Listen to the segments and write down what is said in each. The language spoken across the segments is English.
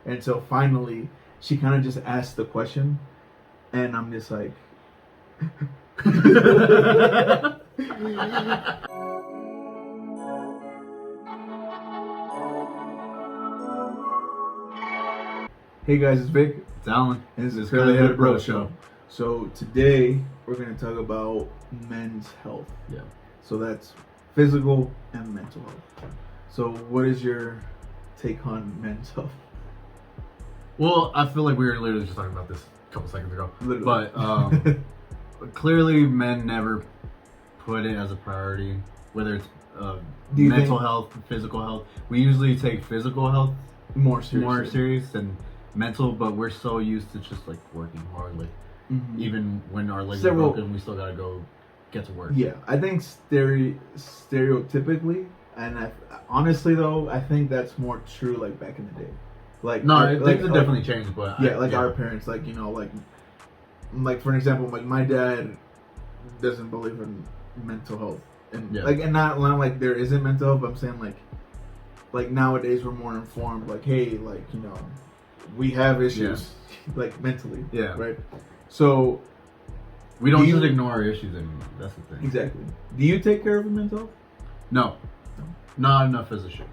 And so finally, she kind of just asked the question, and I'm just like. Hey guys, it's Vic. It's Alan. And this is Curly Curly Headed Bro Show. So today we're going to talk about men's health. Yeah. So that's physical and mental health. So what is your take on men's health? Well, I feel like we were literally just talking about this a couple seconds ago. Literally. But clearly men never put it as a priority, whether it's Do you mental think- health, physical health. We usually take physical health more seriously. more serious than mental, but we're so used to just like working hard. Like Mhm. even when our legs Several- are broken, we still gotta go get to work. Yeah, I think stereotypically, and honestly though, I think that's more true like back in the day. Like No, like, things have definitely changed, but our parents, like like for an example, like my dad doesn't believe in mental health, and and not like there isn't mental health, but I'm saying like nowadays we're more informed. Like hey, like we have issues like mentally, right? So we don't do just you- ignore our issues anymore. That's the thing. exactly. Do you take care of your mental health? No, not enough as a should.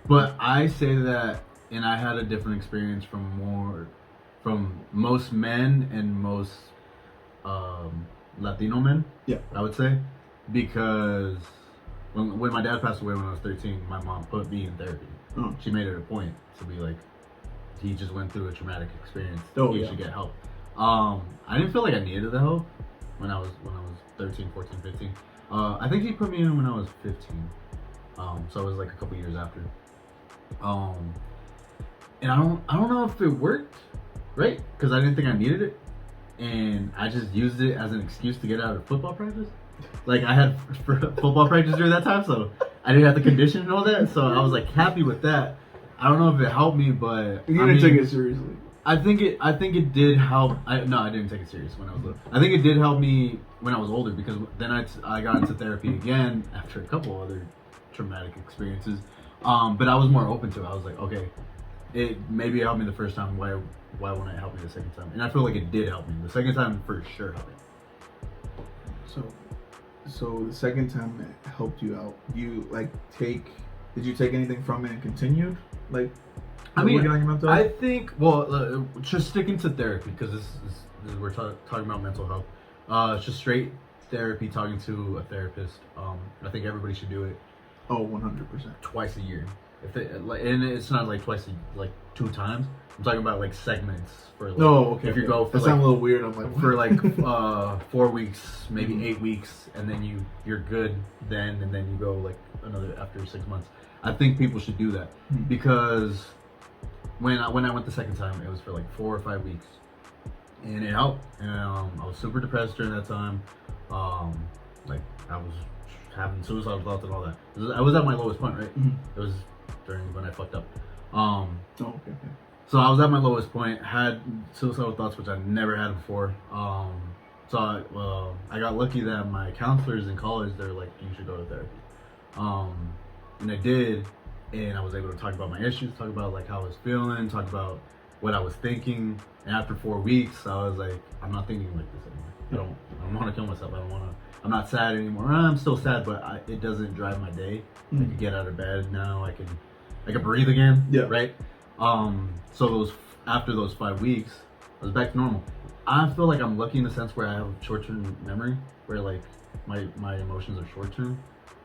But I say that, and I had a different experience from most men and most Latino men. Yeah. I would say, because when my dad passed away when I was 13, my mom put me in therapy. Oh. She made it a point to be like, he just went through a traumatic experience. Oh, He yeah. should get help. I didn't feel like I needed the help when I was 13, 14, 15. I think he put me in when I was 15. So it was like a couple years after. And I don't know if it worked, right? Because I didn't think I needed it, and I just used it as an excuse to get out of football practice. Like I had football practice during that time, so I didn't have to condition and all that. So I was like happy with that. I don't know if it helped me, but You didn't take it seriously. I think it did help. I didn't take it serious when I was little. I think it did help me when I was older, because then I got into therapy again after a couple other traumatic experiences. But I was more open to it. I was like, okay, it maybe helped me the first time. Why won't it help me the second time? And I feel like it did help me. The second time for sure helped me. So the second time it helped you out, did you take anything from it and continued? Like, I mean, working on your mental health? I think, just sticking to therapy, because this is we're talking about mental health. It's just straight therapy, talking to a therapist. I think everybody should do it. Oh, 100%. Twice a year. And it's not like like 2 times. I'm talking about like segments for like, Okay. if you go for that sounds a little weird. I'm like, for like 4 weeks, maybe Mhm. 8 weeks, and then you're good then, and then you go like another after 6 months. I think people should do that, Mhm. because when I went the second time, it was for like 4 or 5 weeks, and it helped. And I was super depressed during that time. Like I was having suicidal thoughts and all that. I was at my lowest point, right? Mhm. It was during when I fucked up. Okay. So I was at my lowest point, had suicidal thoughts, which I never had before. So I got lucky that my counselors in college, they're like, you should go to therapy. And I did, and I was able to talk about my issues, talk about like how I was feeling, talk about what I was thinking. And after 4 weeks, I was like, I'm not thinking like this anymore. I don't want to kill myself. I'm not sad anymore. I'm still sad, but it doesn't drive my day. I Mhm. can get out of bed now. I can breathe again. Yeah. Right. So after those 5 weeks, I was back to normal. I feel like I'm lucky in the sense where I have short-term memory, where like my emotions are short-term,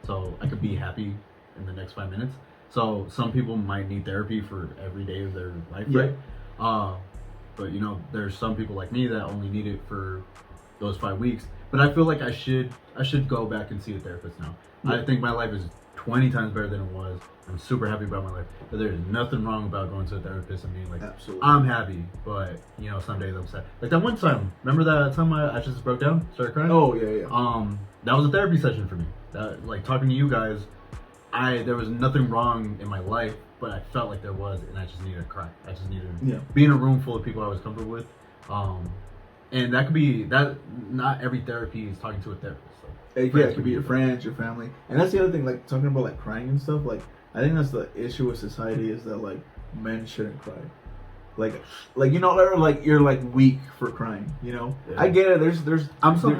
so I could be happy in the next 5 minutes. So some people might need therapy for every day of their life, Yeah. right? But there's some people like me that only need it for those 5 weeks. But I feel like I should go back and see a therapist now. Yeah. I think my life is 20 times better than it was. I'm super happy about my life. But there's nothing wrong about going to a therapist and being like, Absolutely. I'm happy, but some days I'm sad. Like that one time, remember that time I just broke down, started crying? Oh yeah. That was a therapy session for me. That, like talking to you guys, there was nothing wrong in my life, but I felt like there was, and I just needed to cry. I just needed to be in a room full of people I was comfortable with. And that could be that. Not every therapy is talking to a therapist. So It could be your friends, your family, and that's the other thing. Like talking about like crying and stuff. Like I think that's the issue with society is that like men shouldn't cry. like you know, or like you're like weak for crying. You know, I get it. There's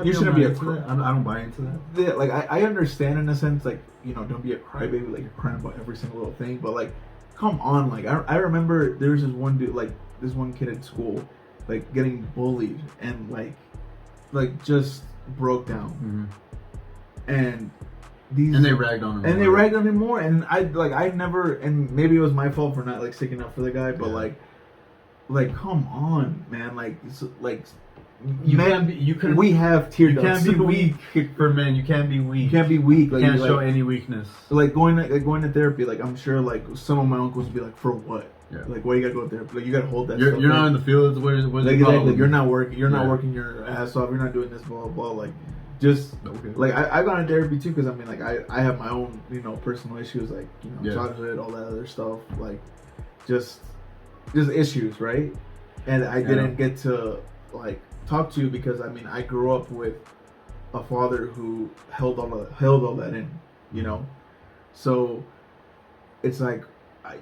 you shouldn't be a that. I don't buy into that. Yeah, like I understand in a sense, like, you know, don't be a crybaby, like you're crying about every single little thing, but like, come on, like I remember there was this one dude, like this one kid at school, like getting bullied and like just broke down, and they ragged on him, and I never, and maybe it was my fault for not like sticking up for the guy, but like come on, man, like you men, can't be, you can we have tear you ducts. can't be weak for men. You can't be weak. You can't be weak. Like, you can't show any weakness. Like going to therapy. Like I'm sure, like some of my uncles would be like, for what? Yeah. Like why you gotta go to therapy? Like you gotta hold that. You're stuff, not in the fields. Where's like, the exactly. You're not working. You're not working your ass off. You're not doing this. Blah blah. Like just like I've gone to therapy too, because I mean, like I have my own, you know, personal issues, like, you know, childhood, all that other stuff, like just issues, right? And I didn't get to like talk to you because I mean I grew up with a father who held all that in, you know. So it's like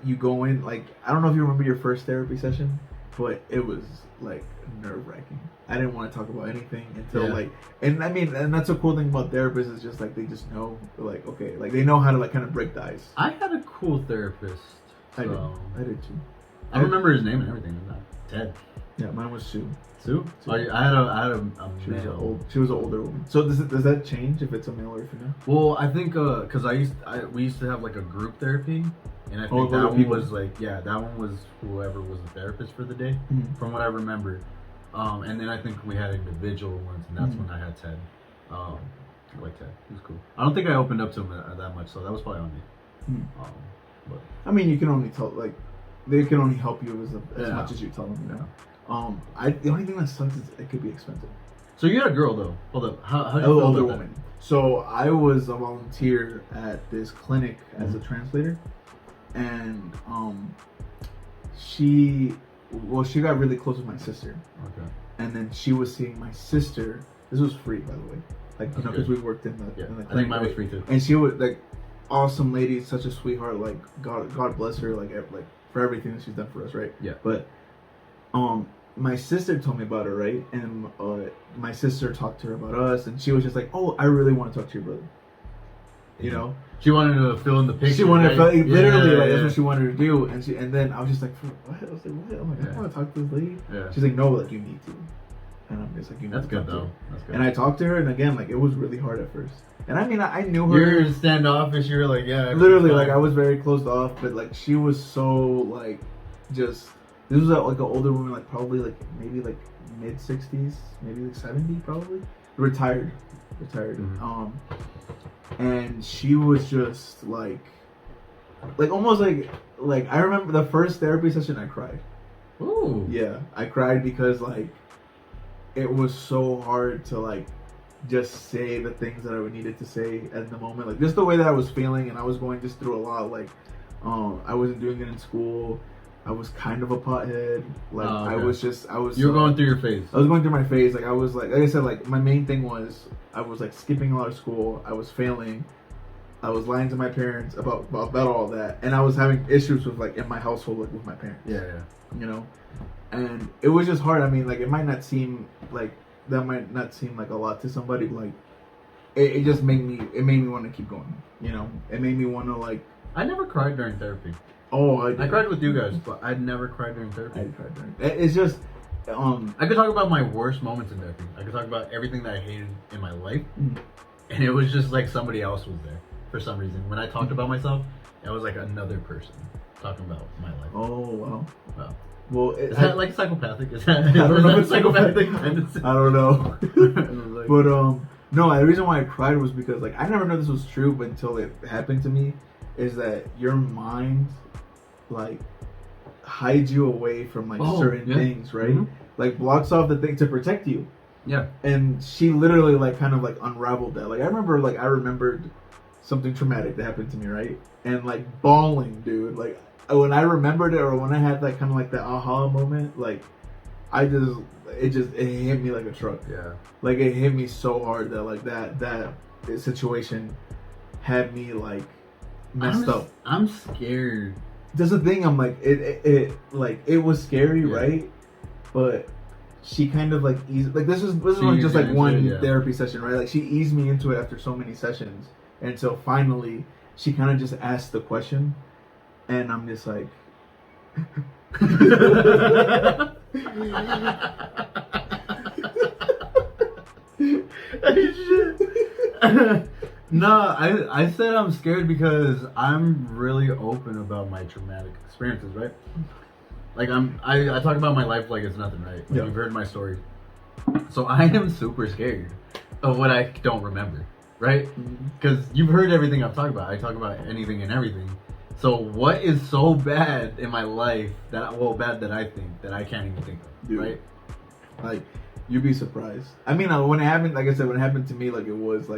you go in, like, I don't know if you remember your first therapy session, but it was like nerve-wracking. I didn't want to talk about anything until like, and I mean, and that's a cool thing about therapists, is just like they just know, like, okay, like they know how to like kind of break the ice. I had a cool therapist. So. I did too. I remember his name and everything. Ted. Yeah, mine was Sue. Sue? Oh, I had a she was an older woman. So does that change if it's a male or female? Well, I think because we used to have like a group therapy, and I think that one was like, that one was whoever was the therapist for the day, from what I remember. And then I think we had individual ones, and that's when I had Ted. I like Ted. He was cool. I don't think I opened up to him that much, so that was probably on me. But I mean, you can only tell, like, they can only help you as much as you tell them, you know. The only thing that sucks is it could be expensive. So you had a girl though. Hold up. How did you feel older about woman. So I was a volunteer at this clinic as a translator, and she got really close with my sister. Okay. And then she was seeing my sister. This was free, by the way. Like, you know, because we worked in the clinic. I think mine was free too. And she was like awesome lady, such a sweetheart. Like God bless her. Like for everything that she's done for us, right? Yeah. But my sister told me about her, right? And my sister talked to her about us, and she was just like, "Oh, I really want to talk to your brother." You know, she wanted to fill in the picture. She wanted to fill, literally, like that's what she wanted to do. And then I was just like, "What?" I was like, "What?" I'm like, "I want to talk to this lady." Yeah. She's like, "No, like you need to." And I'm just like, "You need That's to good talk to though. her." That's good. And I talked to her, and again, like it was really hard at first. And I mean, I knew her. You're standoffish. You're like, literally, like I was very closed off, but like she was so like just. This was like an older woman, like probably like maybe like mid 60s, maybe like 70, probably retired. And she was just like almost like I remember the first therapy session I cried. Ooh. Yeah, I cried because like it was so hard to like just say the things that I needed to say at the moment, like just the way that I was feeling, and I was going just through a lot. Like I wasn't doing it in school. I was kind of a pothead. Like okay. I was. You were going through your phase. I was going through my phase. Like I was like I said, like my main thing was I was like skipping a lot of school. I was failing. I was lying to my parents about all that, and I was having issues with like in my household, like with my parents. Yeah. You know, and it was just hard. I mean, like it might not seem like a lot to somebody, but like it just made me want to keep going. You know, it made me want to like. I never cried during therapy. Oh, I cried with you guys, but I'd never cried during therapy. I cried during. It's just. I could talk about my worst moments in therapy. I could talk about everything that I hated in my life, and it was just like somebody else was there for some reason. When I talked about myself, it was like another person talking about my life. Oh wow. Well, is that like psychopathic? Is that? I don't know. Is that psychopathic? I don't know. But no. The reason why I cried was because like I never knew this was true, but until it happened to me, is that your mind like hides you away from like certain things, right? Mm-hmm. Like blocks off the thing to protect you. Yeah. And she literally like kind of like unraveled that. Like I remembered something traumatic that happened to me, right? And like bawling, dude. Like when I remembered it, or when I had that kind of like that aha moment, like it hit me like a truck. Yeah. Like it hit me so hard that like that situation had me like messed up. I'm scared that's the thing. I'm like, it was scary, right? But she kind of like eased, like this was just like one therapy session, right? Like she eased me into it after so many sessions, and so finally she kind of just asked the question, and I'm just like. No, I said I'm scared because I'm really open about my traumatic experiences, right? Like I talk about my life like it's nothing, right? Like you've heard my story. So I am super scared of what I don't remember, right? Because you've heard everything I've talked about. I talk about anything and everything. So what is so bad in my life bad that I think that I can't even think of, dude, right? Like, you'd be surprised. I mean, when it happened, like I said, when it happened to me, like it was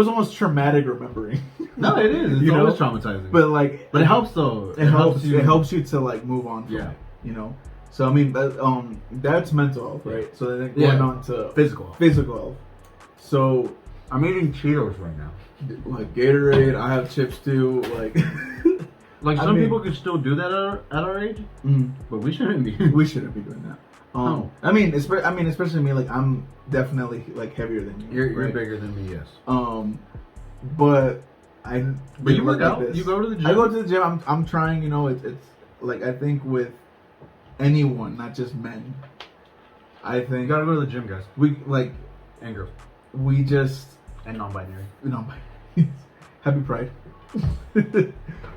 almost traumatic remembering. No, it is. It's always traumatizing. But like, but it helps though. It helps you to like move on from it, you know. So I mean, that's mental health, right? So then going on to physical health. So I'm eating Cheetos right now. Like Gatorade, I have chips too. Like some people could still do that at our age, but we shouldn't be. We shouldn't be doing that. No. I mean, especially me. Like, I'm definitely like heavier than you. You're bigger than me, yes. But you work out. This. You go to the gym. I go to the gym. I'm trying. You know, it's like I think with anyone, not just men. I think you gotta go to the gym, guys. We like and girls. We just and non-binary. Happy Pride.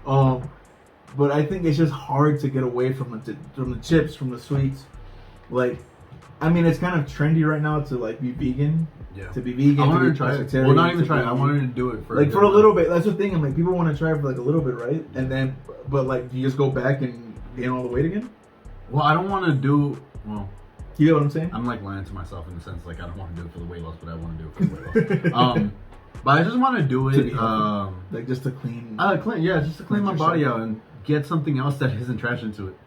But I think it's just hard to get away from the chips, from the sweets. Like, I mean, it's kind of trendy right now to like be vegan. Yeah. To be vegan. I wanted to try it. Well, not even try it. I wanted to do it for a little bit. That's the thing. I'm like, people want to try it for like a little bit, right? And then, but like, you just go back and gain all the weight again. Well, I don't want to do. Well, you know what I'm saying? I'm like lying to myself in the sense like I don't want to do it for the weight loss, but I want to do it for the weight loss. But I just want to do it. Like just to clean. Just to clean my body out and get something else that isn't trash into it.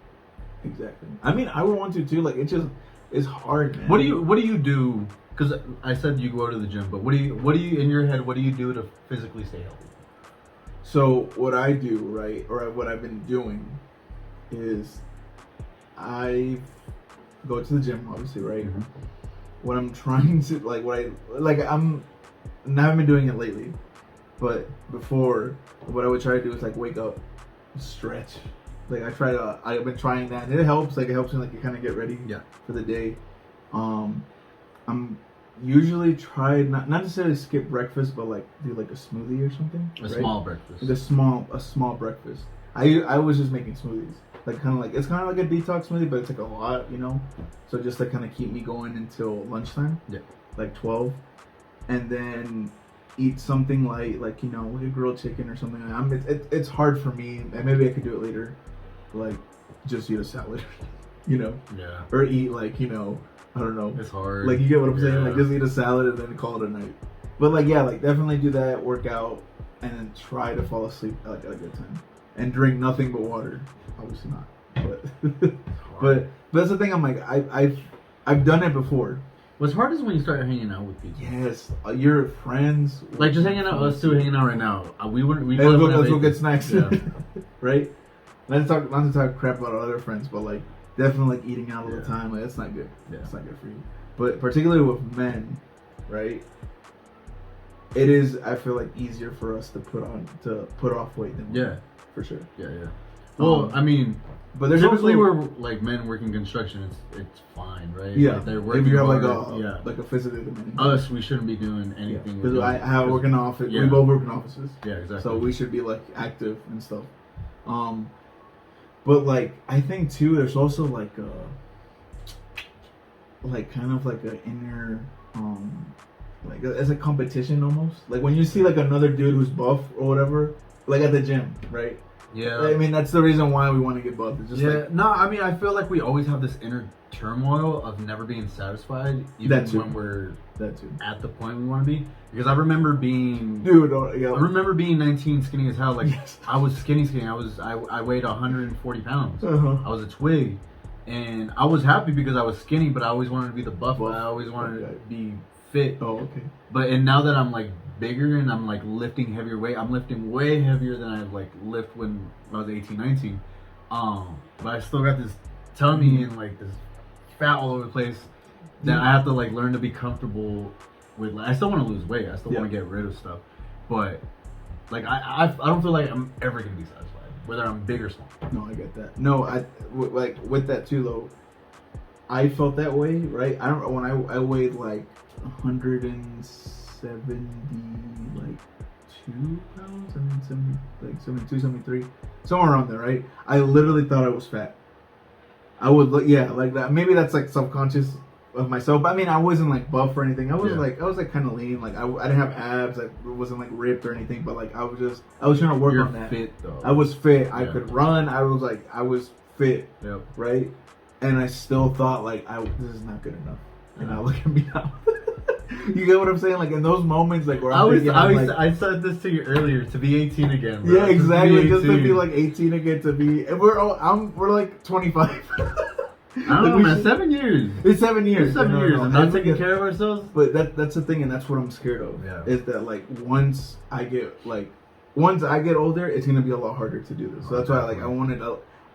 Exactly. I mean, I would want to too. Like, it's hard, man. What do you do? Because I said you go to the gym, but what do you in your head? What do you do to physically stay healthy? So what I do, right, or what I've been doing, is I go to the gym, obviously, right. Mm-hmm. What I'm trying to I haven't been doing it lately, but before, what I would try to do is like wake up, stretch. Like I've been trying that, and it helps. Like it helps me like you kind of get ready for the day. I'm usually try not necessarily skip breakfast, but like do like a smoothie or something. Small breakfast. Like a small breakfast. I was just making smoothies. Like it's kind of like a detox smoothie, but it's like a lot, you know. So just to kind of keep me going until lunchtime. Yeah. Like 12, and then eat something like you know, like a grilled chicken or something. It's hard for me, and maybe I could do it later. Like just eat a salad, you know. Yeah. Or eat like, you know, I don't know. It's hard. Like you get what I'm saying? Like just eat a salad and then call it a night. But like like definitely do that, work out, and then try to fall asleep at a good time. And drink nothing but water. Obviously not. But but that's the thing. I'm like I've done it before. What's hard is when you start hanging out with people. Yes, your friends. Like just hanging out. Us two hanging out right now. Let's go get snacks. Yeah. Right. Not to talk crap about our other friends, but like definitely like eating out all the time. Like that's not good. Yeah. It's not good for you. But particularly with men, right? It is. I feel like easier for us to put off weight than women. For sure. Yeah. Well, I mean, but there's typically we're like men working construction. It's fine, right? Yeah. Like they're working. If you have hard, like a physical demand. Us, we shouldn't be doing anything. Because I work in an office. We both work in offices. Yeah, exactly. So we should be like active and stuff. But like I think too, there's also like kind of like an inner like as a competition almost. Like when you see like another dude who's buff or whatever, like at the gym, right? Yeah. I mean that's the reason why we want to get buff. It's just no, I mean I feel like we always have this inner turmoil of never being satisfied, even when we're at the point we want to be. Because I remember being I remember being 19, skinny as hell. Like I was skinny. I weighed 140 pounds. Uh-huh. I was a twig, and I was happy because I was skinny. But I always wanted to be the buff. I always wanted to be fit. Oh, okay. And now that I'm like bigger and I'm like lifting heavier weight, I'm lifting way heavier than I like lift when I was 18, 19. But I still got this tummy and like this fat all over the place that I have to like learn to be comfortable with. Like, I still want to lose weight. I still want to get rid of stuff, but like I don't feel like I'm ever gonna be satisfied, whether I'm big or small. No, I get that. No, like with that too though. I felt that way, right? I don't when I weighed like 170 like 2 pounds and 70, like 72, 73, somewhere around there, right? I literally thought I was fat. I would look, yeah, like that. Maybe that's like subconscious of myself. But I mean, I wasn't like buff or anything. I was like kind of lean. Like I didn't have abs. I wasn't like ripped or anything. But like I was trying to work on that. Fit though. I was fit. I could run. I was fit. Yep. Right. And I still thought like this is not good enough. And now look at me now. You get what I'm saying? Like in those moments, like where I said this to you earlier, to be 18 again. Bro. Yeah, exactly. Just to be like 18 again, to be, and we're like 25. I don't know, man. 7 years. It's 7 years. It's 7 years. And not taking care of ourselves. But that's the thing, and that's what I'm scared of. Yeah. Is that like once I get older, it's gonna be a lot harder to do this. So that's why like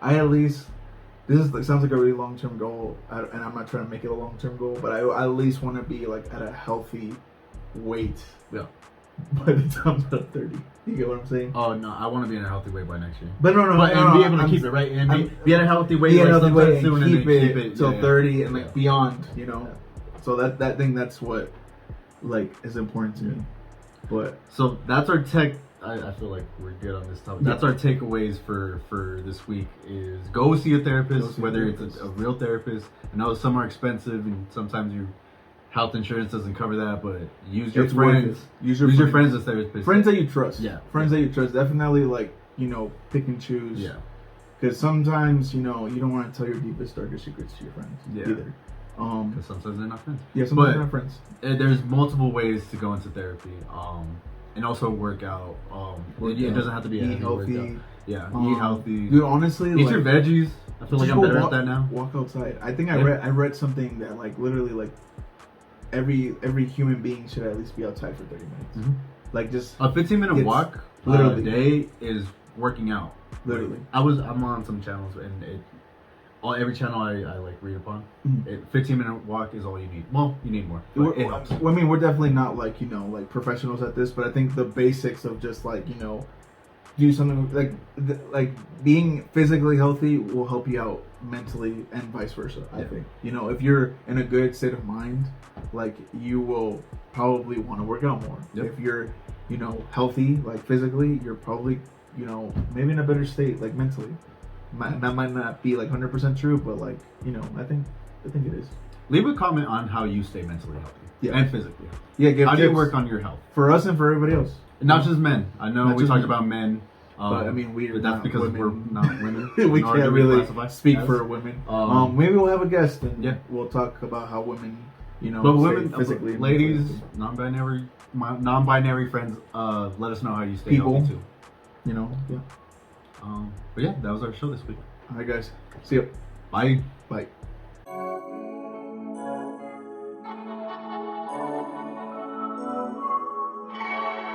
I at least. This sounds like a really long-term goal, and I'm not trying to make it a long-term goal, but I at least want to be like at a healthy weight. Yeah. By the time I'm 30, you get what I'm saying? Oh no, I want to be in a healthy weight by next year. But and be able to keep it right, and be at a healthy weight, and keep it till 30 and like beyond, you know. Yeah. So that's what like is important to me. But so that's our tech. I feel like we're good on this topic. That's our takeaways for this week is go see a therapist, whether it's a real therapist. I know some are expensive and sometimes your health insurance doesn't cover that, but use your friends. Use your friends as therapists. Friends that you trust. Yeah. Friends that you trust. Definitely like, pick and choose. Yeah. Because sometimes, you don't want to tell your deepest, darkest secrets to your friends either. Because sometimes they're not friends. Yeah, sometimes they're not friends. There's multiple ways to go into therapy. And also work out. It doesn't have to be a heavy workout. Yeah, eat healthy. Dude, honestly, eat your veggies. I feel like I'm better at that now. Walk outside. I think I read something that like literally like every human being should at least be outside for 30 minutes. Mm-hmm. Like just a 15-minute walk a day is working out. Literally, I'm on some channels and every channel I like read upon, 15-minute walk is all you need. Well, you need more. It helps. I mean, we're definitely not like like professionals at this, but I think the basics of just like do something like being physically healthy will help you out mentally and vice versa. I think if you're in a good state of mind, like you will probably want to work out more. Yep. If you're healthy like physically, you're probably maybe in a better state like mentally. That might not be like 100% true, but like I think it is. Leave a comment on how you stay mentally healthy and physically healthy. Yeah, how do you work on your health for us and for everybody else? Not just men. I know we talked about men, but I mean but that's because women. we're not women. We can't really speak for women. Maybe we'll have a guest and we'll talk about how women, but women, physically, ladies, non-binary friends, let us know how you stay healthy too. Yeah. But yeah, that was our show this week. All right, guys. See you. Bye. Bye.